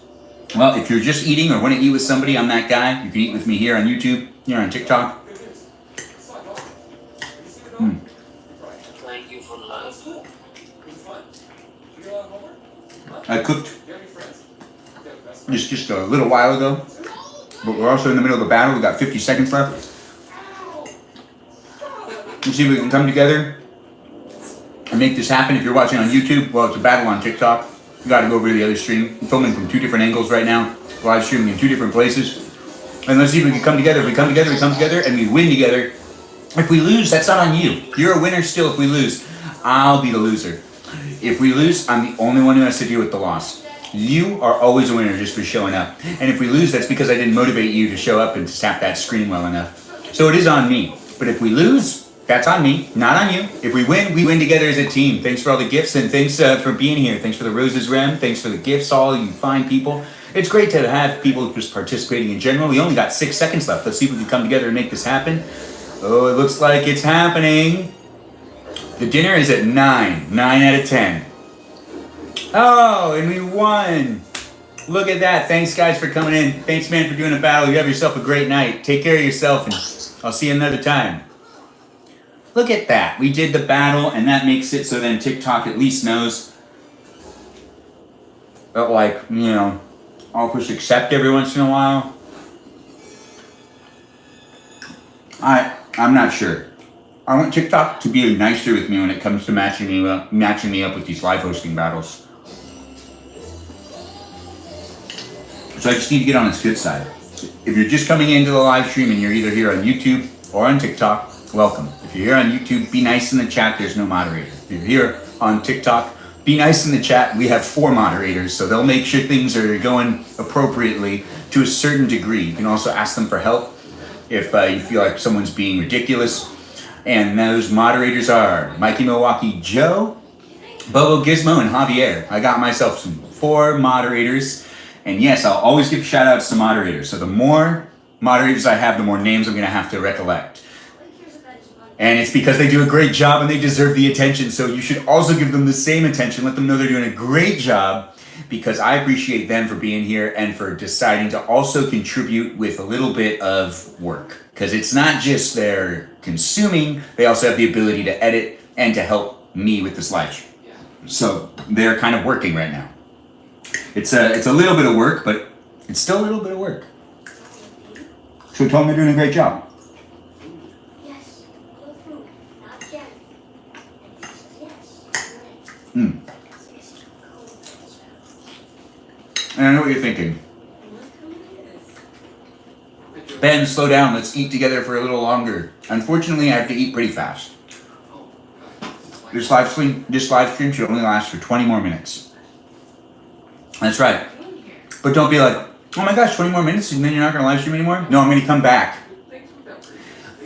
Well, if you're just eating or want to eat with somebody, I'm that guy. You can eat with me here on YouTube, here on TikTok. Thank you for live. I cooked just a little while ago, but we're also in the middle of the battle. We've got 50 seconds left. Let's see if we can come together and make this happen. If you're watching on YouTube, well, it's a battle on TikTok. You got to go over to the other stream. I'm filming from 2 different angles right now, live streaming in 2 different places. And let's see if we can come together. If we come together, and we win together. If we lose, that's not on you. You're a winner still. If we lose, I'll be the loser. If we lose, I'm the only one who has to deal with the loss. You are always a winner just for showing up. And if we lose, that's because I didn't motivate you to show up and to tap that screen well enough. So it is on me. But if we lose, that's on me, not on you. If we win together as a team. Thanks for all the gifts, and thanks for being here. Thanks for the roses, Rem. Thanks for the gifts, all you fine people. It's great to have people just participating in general. We only got 6 seconds left. Let's see if we can come together and make this happen. Oh, it looks like it's happening. The dinner is at 9. 9 out of 10. Oh, and we won. Look at that. Thanks, guys, for coming in. Thanks, man, for doing a battle. You have yourself a great night. Take care of yourself, and I'll see you another time. Look at that. We did the battle, and that makes it so then TikTok at least knows that, like, you know, I'll push accept every once in a while. I'm not sure. I want TikTok to be nicer with me when it comes to matching me up with these live hosting battles. So I just need to get on its good side. If you're just coming into the live stream and you're either here on YouTube or on TikTok, welcome. If you're here on YouTube, be nice in the chat. There's no moderator. If you're here on TikTok, be nice in the chat. We have 4 moderators, so they'll make sure things are going appropriately to a certain degree. You can also ask them for help if you feel like someone's being ridiculous. And those moderators are Mikey Milwaukee Joe, Bobo Gizmo, and Javier. I got myself some 4 moderators. And yes, I'll always give shout outs to moderators. So the more moderators I have, the more names I'm going to have to recollect. And it's because they do a great job and they deserve the attention. So you should also give them the same attention. Let them know they're doing a great job, because I appreciate them for being here and for deciding to also contribute with a little bit of work. Because it's not just they're consuming, they also have the ability to edit and to help me with this live stream. So they're kind of working right now. It's a little bit of work, but it's still a little bit of work. So tell them they're doing a great job. And I know what you're thinking. Ben, slow down. Let's eat together for a little longer. Unfortunately, I have to eat pretty fast. This live stream should only last for 20 more minutes. That's right. But don't be like, oh my gosh, 20 more minutes and then you're not going to live stream anymore? No, I'm going to come back.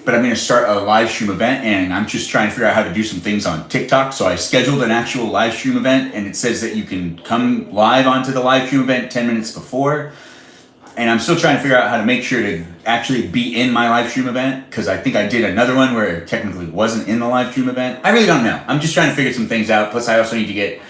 But I'm going to start a live stream event, and I'm just trying to figure out how to do some things on TikTok. So I scheduled an actual live stream event, and it says that you can come live onto the live stream event 10 minutes before. And I'm still trying to figure out how to make sure to actually be in my live stream event, because I think I did another one where it technically wasn't in the live stream event. I really don't know. I'm just trying to figure some things out. Plus, I also need to get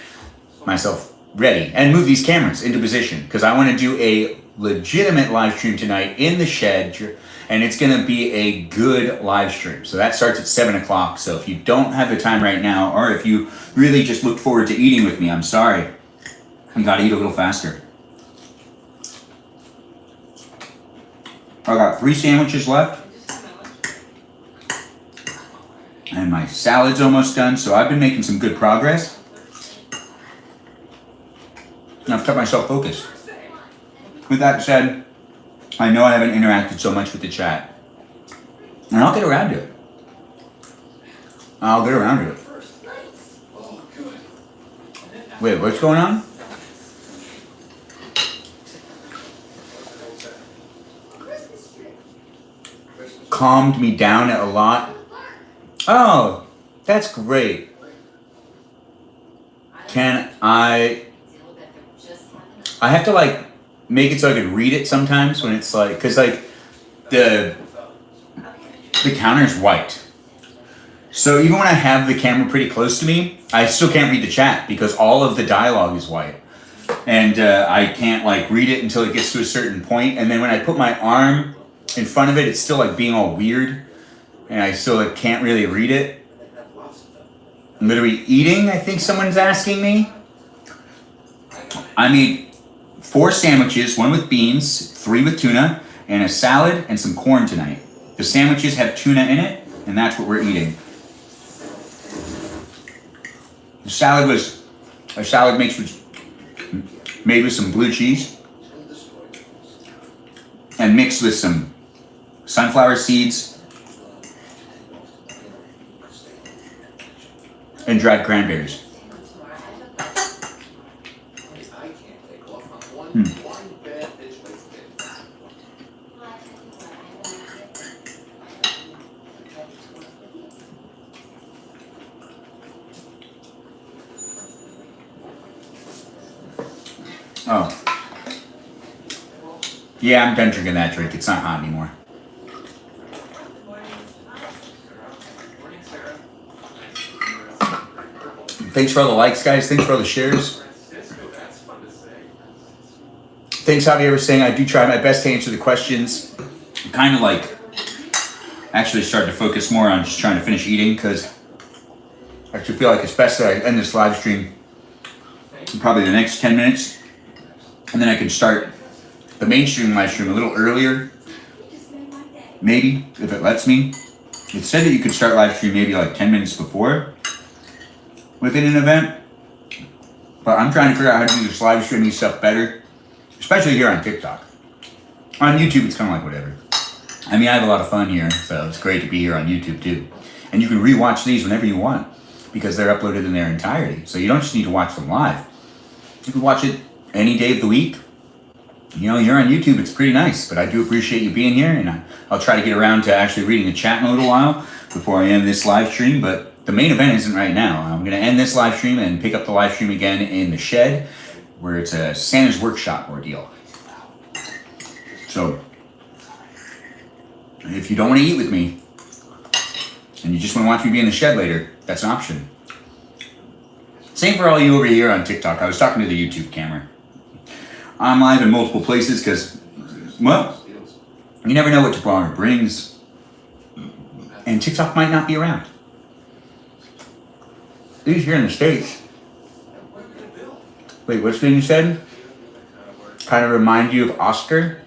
myself ready and move these cameras into position, because I want to do a legitimate live stream tonight in the shed. And it's going to be a good live stream. So that starts at 7 o'clock. So if you don't have the time right now, or if you really just look forward to eating with me, I'm sorry. You got to eat a little faster. I got 3 sandwiches left. And my salad's almost done. So I've been making some good progress. And I've kept myself focused. With that said, I know I haven't interacted so much with the chat, and I'll get around to it. I'll get around to it. Wait, what's going on? Calmed me down a lot. Oh, that's great. Can I have to like make it so I could read it sometimes when it's like, cause like the counter's white. So even when I have the camera pretty close to me, I still can't read the chat because all of the dialogue is white. And I can't like read it until it gets to a certain point. And then when I put my arm in front of it, it's still like being all weird. And I still like, can't really read it. I'm literally eating, I think someone's asking me. I made 4 sandwiches, 1 with beans, 3 with tuna, and a salad and some corn tonight. The sandwiches have tuna in it, and that's what we're eating. The salad was a salad made with some blue cheese and mixed with some sunflower seeds and dried cranberries. Oh. Yeah, I'm done drinking that drink. It's not hot anymore. Thanks for all the likes, guys. Thanks for all the shares. Thanks, Javier, for saying I do try my best to answer the questions. I'm kind of like actually starting to focus more on just trying to finish eating because I actually feel like it's best that I end this live stream in probably the next 10 minutes. And then I can start the mainstream live stream a little earlier. Maybe, if it lets me. It said that you could start live stream maybe like 10 minutes before within an event. But I'm trying to figure out how to do this live streaming stuff better. Especially here on TikTok. On YouTube, it's kind of like whatever. I mean, I have a lot of fun here, so it's great to be here on YouTube too. And you can rewatch these whenever you want because they're uploaded in their entirety. So you don't just need to watch them live. You can watch it any day of the week. You know, you're on YouTube, it's pretty nice, but I do appreciate you being here, and I'll try to get around to actually reading the chat in a little while before I end this live stream, but the main event isn't right now. I'm going to end this live stream and pick up the live stream again in the shed, where it's a Santa's Workshop ordeal. So, if you don't want to eat with me, and you just want to watch me be in the shed later, that's an option. Same for all you over here on TikTok. I was talking to the YouTube camera. I'm live in multiple places because, well, you never know what tomorrow brings. And TikTok might not be around. These here in the States. Wait, what's being said? Kind of remind you of Oscar?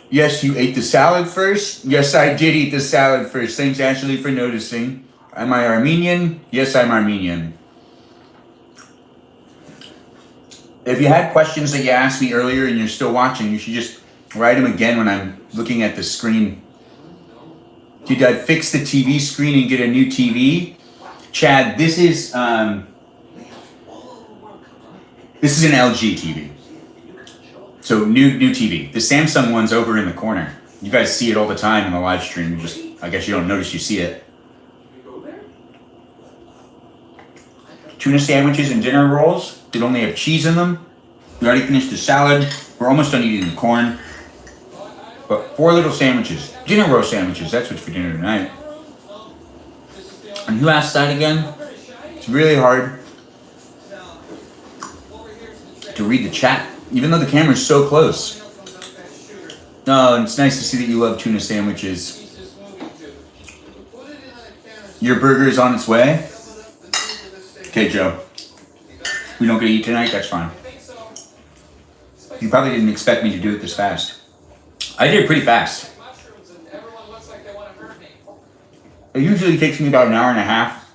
Yes, you ate the salad first? Yes, I did eat the salad first. Thanks, Ashley, for noticing. Am I Armenian? Yes, I'm Armenian. If you had questions that you asked me earlier and you're still watching, you should just write them again when I'm looking at the screen. Did I fix the TV screen and get a new TV? Chad, this is an LG TV. So new TV. The Samsung one's over in the corner. You guys see it all the time in the live stream. You just, I guess you don't notice you see it. Tuna sandwiches and dinner rolls. They only have cheese in them. We already finished the salad. We're almost done eating the corn. But 4 little sandwiches. Dinner roll sandwiches. That's what's for dinner tonight. And who asked that again? It's really hard to read the chat, even though the camera's so close. Oh, and it's nice to see that you love tuna sandwiches. Your burger is on its way? Okay, Joe. We don't get to eat tonight? That's fine. You probably didn't expect me to do it this fast. I did it pretty fast. It usually takes me about an hour and a half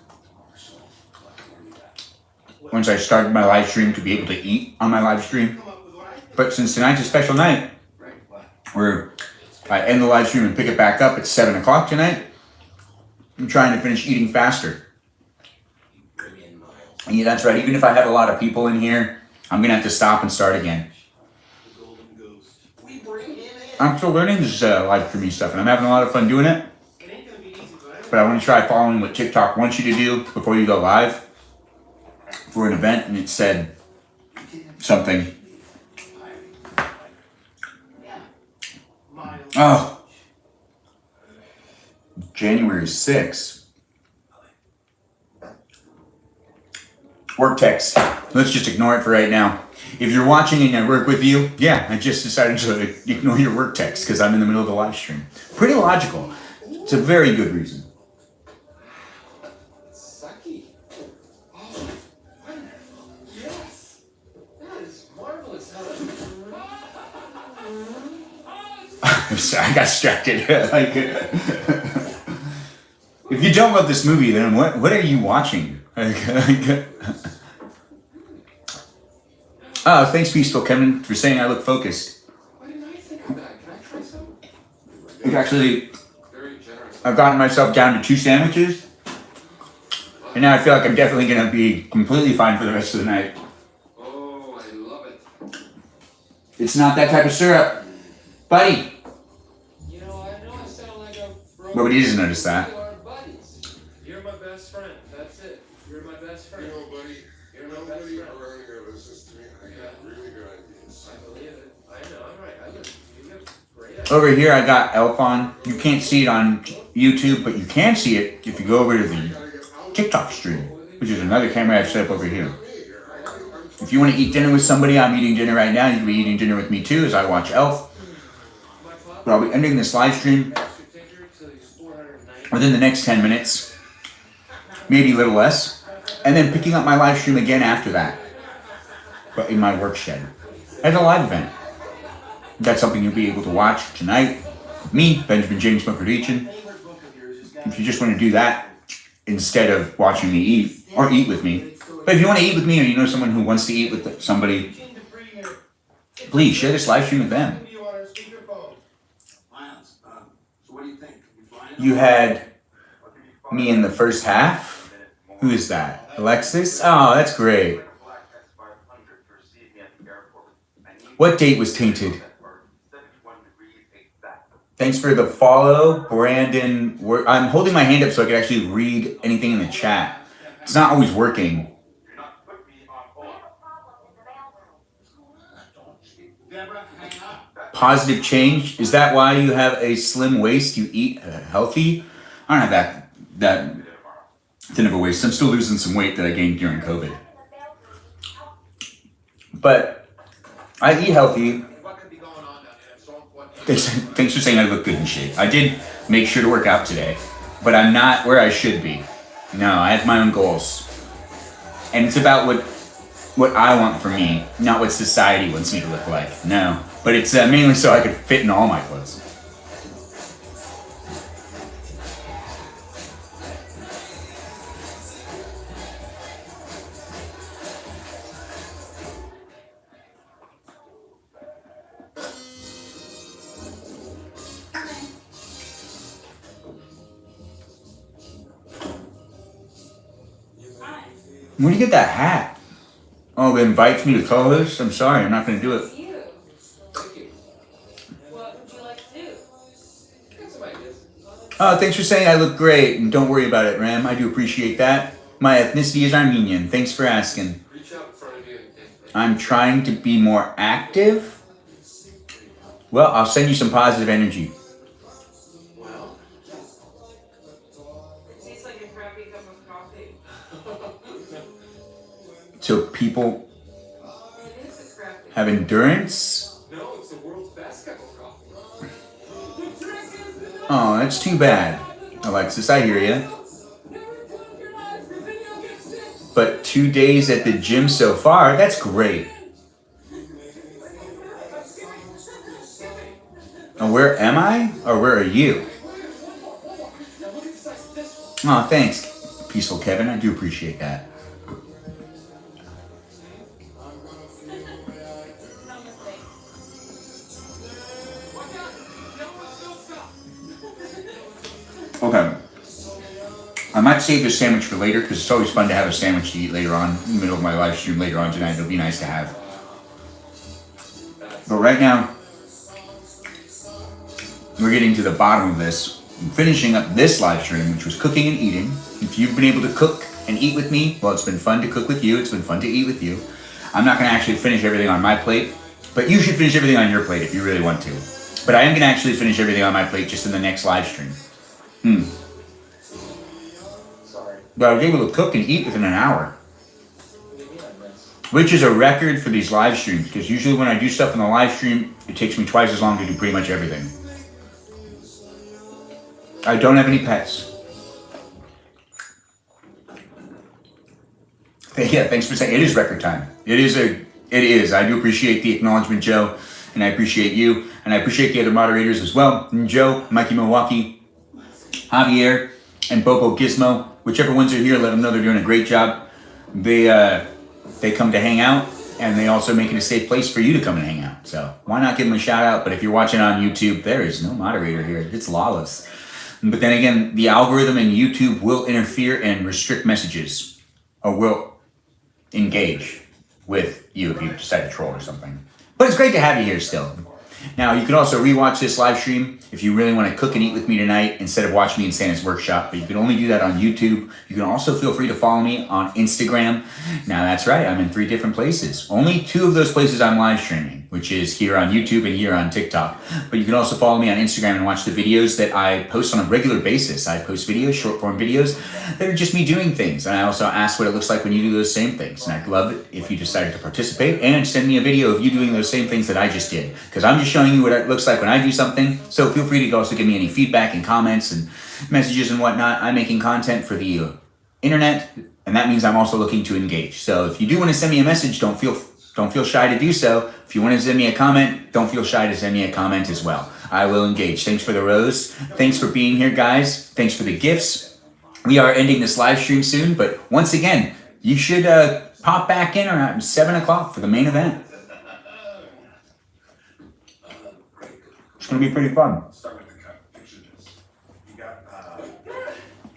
once I started my live stream to be able to eat on my live stream. But since tonight's a special night, where I end the live stream and pick it back up at 7 o'clock tonight. I'm trying to finish eating faster. And yeah, that's right. Even if I have a lot of people in here, I'm going to have to stop and start again. I'm still learning this live streaming stuff, and I'm having a lot of fun doing it. But I want to try following what TikTok wants you to do before you go live for an event, and it said something. Oh, January 6th. Work text. Let's just ignore it for right now. If you're watching and I work with you, yeah, I just decided to ignore your work text because I'm in the middle of the live stream. Pretty logical. It's a very good reason. Saki. Oh, yes. That is marvelous. I'm sorry, I got distracted. If you don't love this movie, then what are you watching? Oh, thanks, Peaceful Kevin, for saying I look focused. Why didn't I think of that? Can I try some? Actually, Very generous. I've gotten myself down to 2 sandwiches, and now I feel like I'm definitely going to be completely fine for the rest of the night. Oh, I love it. It's not that type of syrup. Buddy! You know I sound like a broken. Nobody doesn't notice that. We are buddies. You're my best friend. That's it. You're my best friend. You know, buddy, You're my best nobody friend. around here listens to me. I got really good ideas. I believe it. I know. I'm right. You have great ideas. Over here, I got Elf on. You can't see it on YouTube, but you can see it if you go over to the TikTok stream, which is another camera I've set up over here. If you want to eat dinner with somebody, I'm eating dinner right now. You can be eating dinner with me too as I watch Elf. But I'll be ending this live stream within the next 10 minutes, maybe a little less, and then picking up my live stream again after that, but in my work shed as a live event. That's something you'll be able to watch tonight. Me, Benjamin James Mokrodichin. If you just want to do that instead of watching me eat, or eat with me. But if you want to eat with me, or you know someone who wants to eat with somebody, please share this live stream with them. Lance, so what do you think? You flying? You had me in the first half? Who is that? Alexis? Oh, that's great. What date was tainted? Thanks for the follow, Brandon. I'm holding my hand up so I can actually read anything in the chat. It's not always working. Positive change? Is that why you have a slim waist? You eat healthy? I don't have that thin of a waist. I'm still losing some weight that I gained during COVID. But I eat healthy. What could be going on down there? So important. Thanks for saying I look good in shape. I did make sure to work out today, but I'm not where I should be. No, I have my own goals. And it's about what I want for me, not what society wants me to look like. No. But it's mainly so I could fit in all my clothes. Where do you get that hat? Oh, it invites me to co-host? I'm sorry, I'm not going to do it. You. Thank you. What would you like to do? Got some ideas. Oh, thanks for saying I look great, and don't worry about it, Ram. I do appreciate that. My ethnicity is Armenian. Thanks for asking. Reach out in front of you and I'm trying to be more active. Well, I'll send you some positive energy. well. It tastes like a crappy cup of coffee. So people It is a crappy. have endurance. No, it's the world's best cup of coffee. Oh, that's too bad. Alexis, I hear you. But 2 days at the gym so far, that's great. And where am I? Or where are you? Oh, thanks, Peaceful Kevin. I do appreciate that. Okay. I might save this sandwich for later because it's always fun to have a sandwich to eat later on in the middle of my live stream later on tonight. It'll be nice to have. But right now, we're getting to the bottom of this. I'm finishing up this live stream, which was cooking and eating. If you've been able to cook and eat with me, well, it's been fun to cook with you. It's been fun to eat with you. I'm not going to actually finish everything on my plate, but you should finish everything on your plate if you really want to. But I am going to actually finish everything on my plate just in the next live stream. Sorry. But I was able to cook and eat within an hour, What do you mean I missed? which is a record for these live streams, because usually when I do stuff in the live stream, it takes me twice as long to do pretty much everything. I don't have any pets. Yeah, thanks for saying it is record time. It is. I do appreciate the acknowledgement, Joe, and I appreciate you, and I appreciate the other moderators as well. And Joe, Mikey Milwaukee, Javier, and Bobo Gizmo. Whichever ones are here, let them know they're doing a great job. They come to hang out, and they also make it a safe place for you to come and hang out. So why not give them a shout out? But if you're watching on YouTube, there is no moderator here. It's lawless. But then again, the algorithm in YouTube will interfere and restrict messages, or will engage with you if you decide to troll or something. But it's great to have you here still. Now, you can also rewatch this live stream if you really want to cook and eat with me tonight instead of watch me in Santa's workshop, but you can only do that on YouTube. You can also feel free to follow me on Instagram. Now, that's right, I'm in 3 different places. Only 2 of those places I'm live streaming, which is here on YouTube and here on TikTok. But you can also follow me on Instagram and watch the videos that I post on a regular basis. I post videos, short form videos, that are just me doing things. And I also ask what it looks like when you do those same things. And I'd love it if you decided to participate and send me a video of you doing those same things that I just did. Because I'm just showing you what it looks like when I do something. So feel free to also give me any feedback and comments and messages and whatnot. I'm making content for the internet, and that means I'm also looking to engage. So if you do want to send me a message, don't feel shy to do so. If you want to send me a comment, don't feel shy to send me a comment as well. I will engage. Thanks for the rose. Thanks for being here, guys. Thanks for the gifts. We are ending this live stream soon, but once again, you should pop back in around 7 o'clock for the main event. It's going to be pretty fun.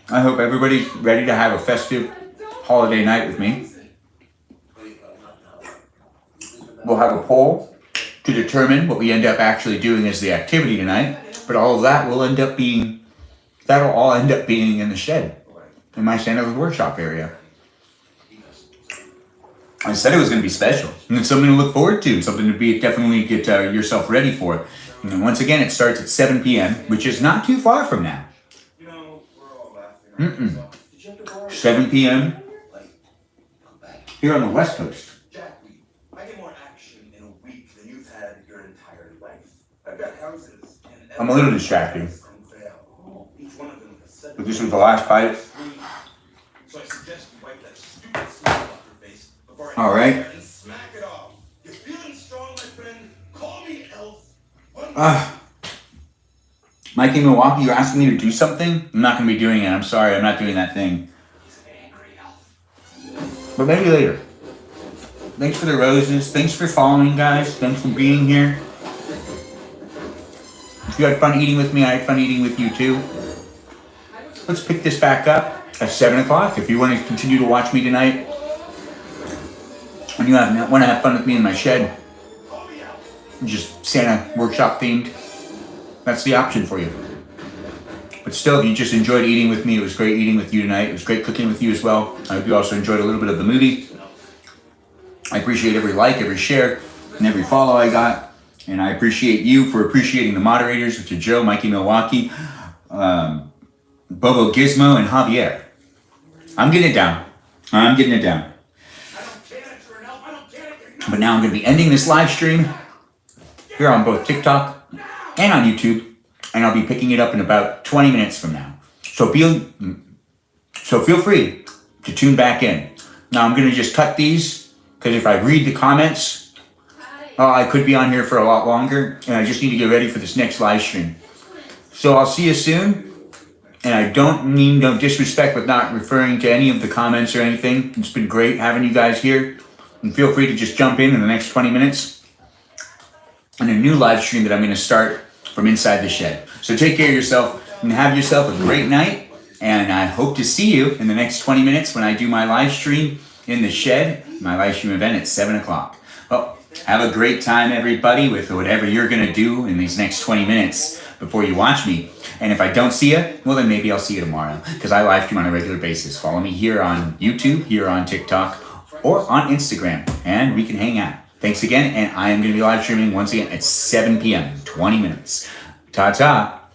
I hope everybody's ready to have a festive holiday night with me. We'll have a poll to determine what we end up actually doing as the activity tonight, but all of that will that'll all end up being in the shed, in my Santa's workshop area. I said it was going to be special, and it's something to look forward to, something to definitely get yourself ready for. And once again, it starts at 7 p.m., which is not too far from now. 7 p.m. here on the West Coast. Jackie, I get more action in a week than you've had your entire life. I've got houses and I'm a little distracted. each one of them has said But this was the last bite. so I suggest you wipe that stupid smile off your face before I All right. get there and smack it off. You're feeling strong, my friend. Call me Elf. Mikey Milwaukee, you're asking me to do something? I'm not going to be doing it. I'm sorry. I'm not doing that thing. But maybe later. Thanks for the roses. Thanks for following, guys. Thanks for being here. If you had fun eating with me, I had fun eating with you too. Let's pick this back up at 7 o'clock. If you want to continue to watch me tonight, and you want to have fun with me in my shed, just Santa workshop themed, that's the option for you. But still, if you just enjoyed eating with me, it was great eating with you tonight. It was great cooking with you as well. I hope you also enjoyed a little bit of the movie. I appreciate every like, every share, and every follow I got. And I appreciate you for appreciating the moderators, which are Joe, Mikey Milwaukee, Bobo Gizmo, and Javier. I'm getting it down. But now I'm going to be ending this live stream here on both TikTok and on YouTube, and I'll be picking it up in about 20 minutes from now. So feel free to tune back in. Now I'm going to just cut these, because if I read the comments, I could be on here for a lot longer, and I just need to get ready for this next live stream. So I'll see you soon, and I don't mean no disrespect with not referring to any of the comments or anything. It's been great having you guys here, and feel free to just jump in the next 20 minutes in a new live stream that I'm going to start from inside the shed. So take care of yourself. and have yourself a great night. And I hope to see you in the next 20 minutes when I do my live stream in the shed, my live stream event at 7 o'clock. Well, have a great time, everybody, with whatever you're going to do in these next 20 minutes before you watch me. And if I don't see you, well, then maybe I'll see you tomorrow, because I live stream on a regular basis. Follow me here on YouTube, here on TikTok, or on Instagram, and we can hang out. Thanks again, and I am going to be live streaming once again at 7 p.m., 20 minutes. Ta-ta.